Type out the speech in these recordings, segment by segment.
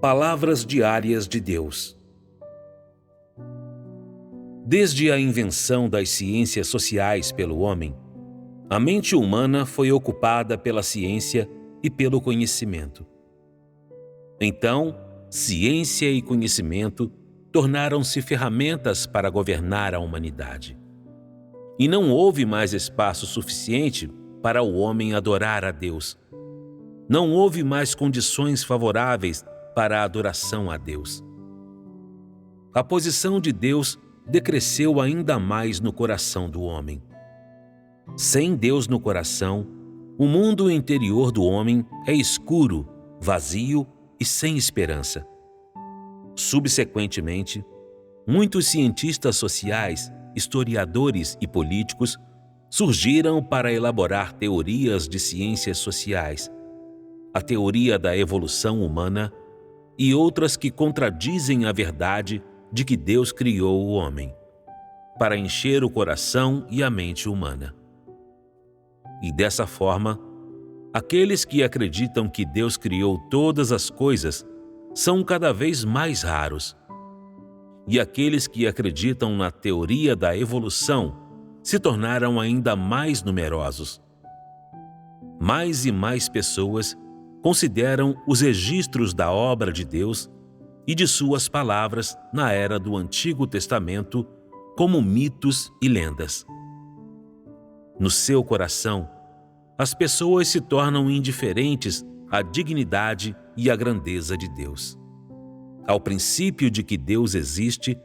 Palavras diárias de Deus. Desde a invenção das ciências sociais pelo homem, a mente humana foi ocupada pela ciência e pelo conhecimento. Então, ciência e conhecimento tornaram-se ferramentas para governar a humanidade. E não houve mais espaço suficiente para o homem adorar a Deus. Não houve mais condições favoráveis para a adoração a Deus. A posição de Deus decresceu ainda mais no coração do homem. Sem Deus no coração, o mundo interior do homem é escuro, vazio e sem esperança. Subsequentemente, muitos cientistas sociais, historiadores e políticos surgiram para elaborar teorias de ciências sociais, a teoria da evolução humana e outras que contradizem a verdade de que Deus criou o homem, para encher o coração e a mente humana. E dessa forma, aqueles que acreditam que Deus criou todas as coisas são cada vez mais raros. E aqueles que acreditam na teoria da evolução se tornaram ainda mais numerosos. Mais e mais pessoas consideram os registros da obra de Deus e de suas palavras na era do Antigo Testamento como mitos e lendas. No seu coração, as pessoas se tornam indiferentes à dignidade e à grandeza de Deus, ao princípio de que Deus existe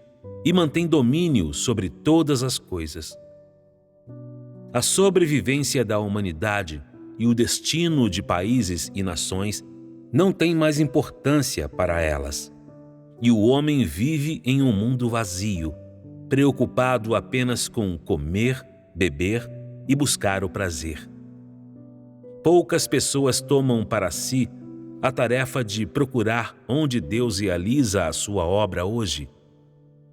e mantém domínio sobre todas as coisas. A sobrevivência da humanidade e o destino de países e nações não têm mais importância para elas. E o homem vive em um mundo vazio, preocupado apenas com comer, beber e buscar o prazer. Poucas pessoas tomam para si a tarefa de procurar onde Deus realiza a sua obra hoje,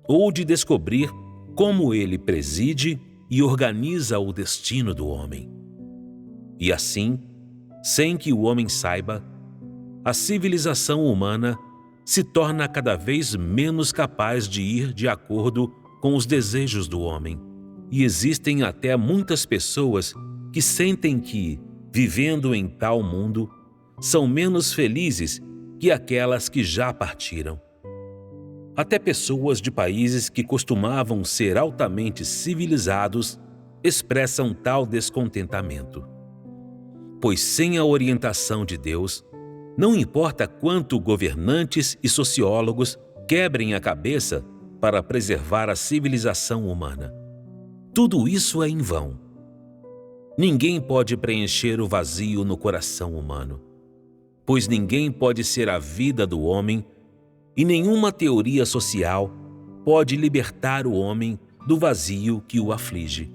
ou de descobrir como ele preside e organiza o destino do homem. E assim, sem que o homem saiba, a civilização humana se torna cada vez menos capaz de ir de acordo com os desejos do homem. E existem até muitas pessoas que sentem que, vivendo em tal mundo, são menos felizes que aquelas que já partiram. Até pessoas de países que costumavam ser altamente civilizados expressam tal descontentamento. Pois sem a orientação de Deus, não importa quanto governantes e sociólogos quebrem a cabeça para preservar a civilização humana, tudo isso é em vão. Ninguém pode preencher o vazio no coração humano, pois ninguém pode ser a vida do homem e nenhuma teoria social pode libertar o homem do vazio que o aflige.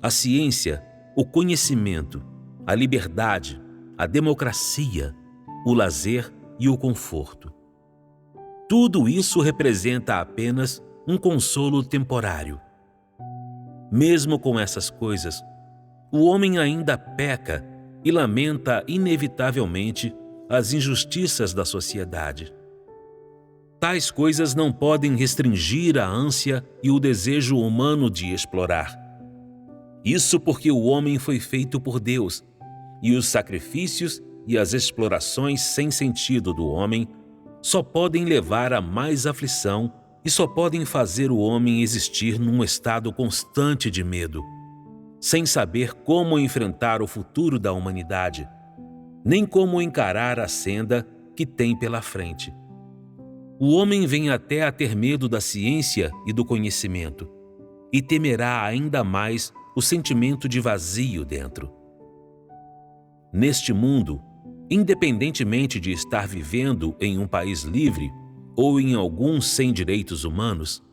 A ciência, o conhecimento, a liberdade, a democracia, o lazer e o conforto. Tudo isso representa apenas um consolo temporário. Mesmo com essas coisas, o homem ainda peca e lamenta inevitavelmente as injustiças da sociedade. Tais coisas não podem restringir a ânsia e o desejo humano de explorar. Isso porque o homem foi feito por Deus, e os sacrifícios e as explorações sem sentido do homem só podem levar a mais aflição e só podem fazer o homem existir num estado constante de medo, sem saber como enfrentar o futuro da humanidade, nem como encarar a senda que tem pela frente. O homem vem até a ter medo da ciência e do conhecimento, e temerá ainda mais o sentimento de vazio dentro. Neste mundo, independentemente de estar vivendo em um país livre ou em algum sem direitos humanos,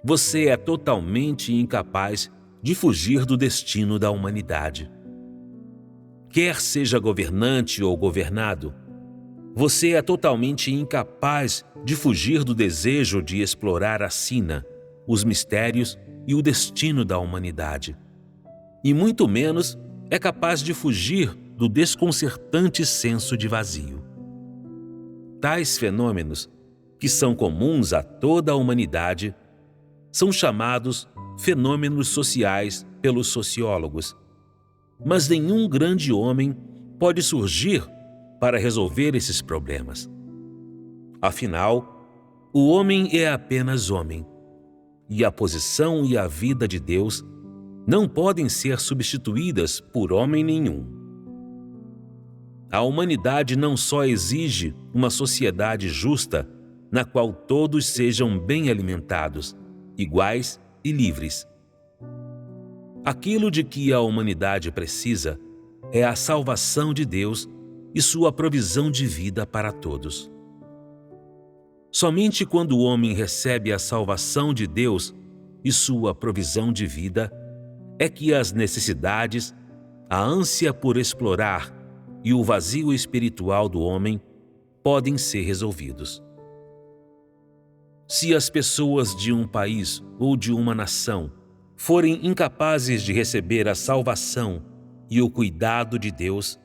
você é totalmente incapaz de fugir do destino da humanidade. Quer seja governante ou governado, você é totalmente incapaz de fugir do desejo de explorar a sina, os mistérios e o destino da humanidade. E muito menos é capaz de fugir do desconcertante senso de vazio. tais fenômenos, que são comuns a toda a humanidade, são chamados fenômenos sociais pelos sociólogos. Mas nenhum grande homem pode surgir para resolver esses problemas. Afinal, o homem é apenas homem, e a posição e a vida de Deus não podem ser substituídas por homem nenhum. A humanidade não só exige uma sociedade justa, na qual todos sejam bem alimentados, iguais e livres. Aquilo de que a humanidade precisa é a salvação de Deus e sua provisão de vida para todos. Somente quando o homem recebe a salvação de Deus e sua provisão de vida é que as necessidades, a ânsia por explorar e o vazio espiritual do homem podem ser resolvidos. Se as pessoas de um país ou de uma nação forem incapazes de receber a salvação e o cuidado de Deus,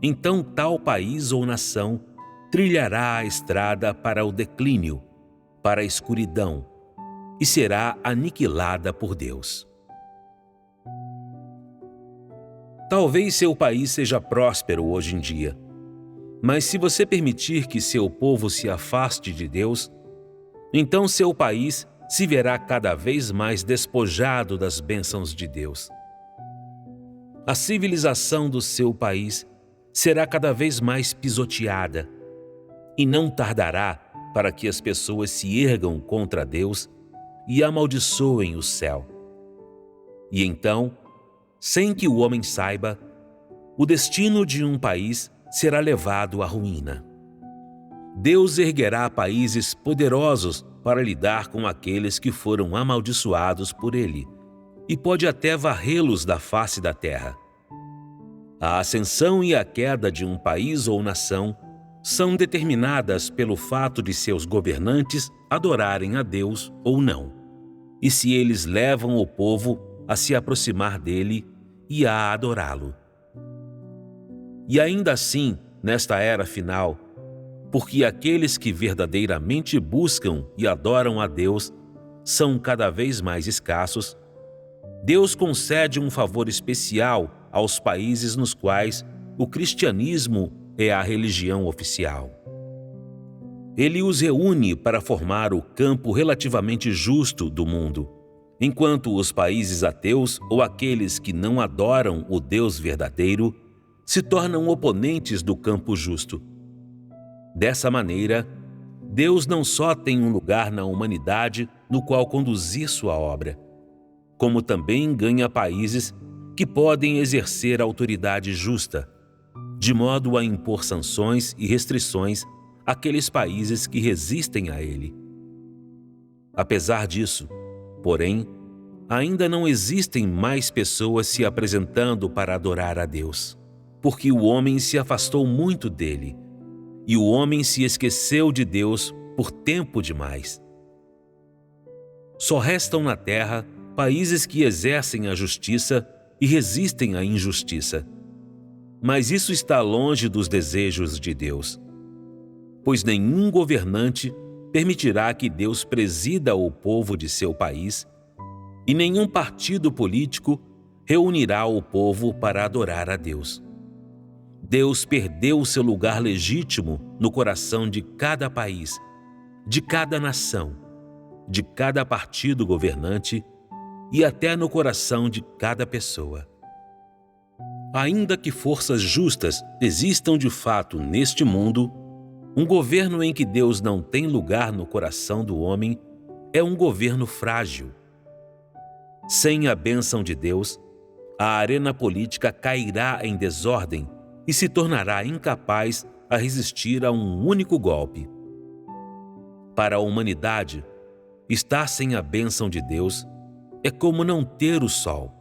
então tal país ou nação trilhará a estrada para o declínio, para a escuridão, e será aniquilada por Deus. Talvez seu país seja próspero hoje em dia, mas se você permitir que seu povo se afaste de Deus, então seu país se verá cada vez mais despojado das bênçãos de Deus. A civilização do seu país será cada vez mais pisoteada, e não tardará para que as pessoas se ergam contra Deus e amaldiçoem o céu. E então, sem que o homem saiba, o destino de um país será levado à ruína. Deus erguerá países poderosos para lidar com aqueles que foram amaldiçoados por ele, e pode até varrê-los da face da terra. A ascensão e a queda de um país ou nação são determinadas pelo fato de seus governantes adorarem a Deus ou não, e se eles levam o povo a se aproximar dele e a adorá-lo. E ainda assim, nesta era final, porque aqueles que verdadeiramente buscam e adoram a Deus são cada vez mais escassos, Deus concede um favor especial aos países nos quais o cristianismo é a religião oficial. Ele os reúne para formar o campo relativamente justo do mundo, enquanto os países ateus ou aqueles que não adoram o Deus verdadeiro se tornam oponentes do campo justo. Dessa maneira, Deus não só tem um lugar na humanidade no qual conduzir sua obra, como também ganha países que podem exercer autoridade justa, de modo a impor sanções e restrições àqueles países que resistem a ele. Apesar disso, porém, ainda não existem mais pessoas se apresentando para adorar a Deus, porque o homem se afastou muito dele, e o homem se esqueceu de Deus por tempo demais. Só restam na terra países que exercem a justiça e resistem à injustiça. Mas isso está longe dos desejos de Deus, pois nenhum governante permitirá que Deus presida o povo de seu país, e nenhum partido político reunirá o povo para adorar a Deus. Deus perdeu seu lugar legítimo no coração de cada país, de cada nação, de cada partido governante e até no coração de cada pessoa. Ainda que forças justas existam de fato neste mundo, um governo em que Deus não tem lugar no coração do homem é um governo frágil. Sem a bênção de Deus, a arena política cairá em desordem e se tornará incapaz a resistir a um único golpe. Para a humanidade, estar sem a bênção de Deus é como não ter o sol.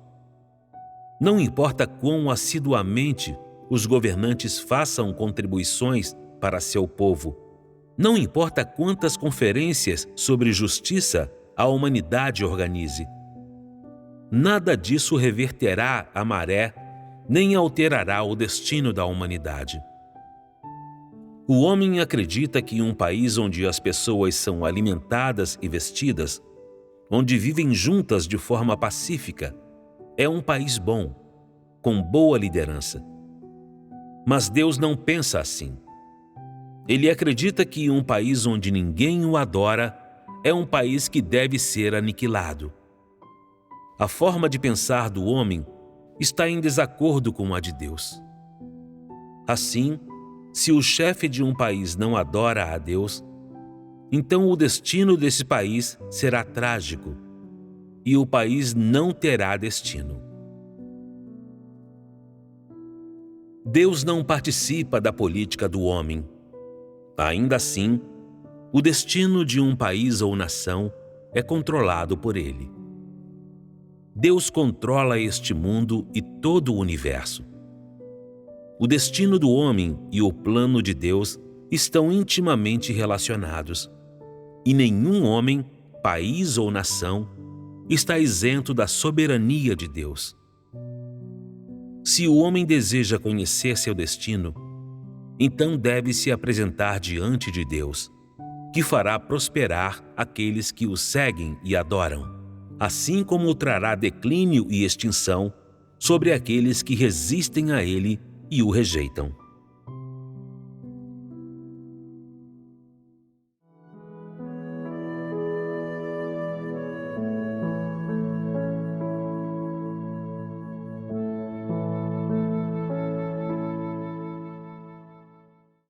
Não importa quão assiduamente os governantes façam contribuições para seu povo, não importa quantas conferências sobre justiça a humanidade organize, nada disso reverterá a maré nem alterará o destino da humanidade. O homem acredita que um país onde as pessoas são alimentadas e vestidas, onde vivem juntas de forma pacífica, é um país bom, com boa liderança. Mas Deus não pensa assim. Ele acredita que um país onde ninguém o adora é um país que deve ser aniquilado. A forma de pensar do homem está em desacordo com a de Deus. Assim, se o chefe de um país não adora a Deus, então o destino desse país será trágico e o país não terá destino. Deus não participa da política do homem. Ainda assim, o destino de um país ou nação é controlado por ele. Deus controla este mundo e todo o universo. O destino do homem e o plano de Deus estão intimamente relacionados, e nenhum homem, país ou nação está isento da soberania de Deus. Se o homem deseja conhecer seu destino, então deve se apresentar diante de Deus, que fará prosperar aqueles que o seguem e adoram, assim como trará declínio e extinção sobre aqueles que resistem a ele e o rejeitam.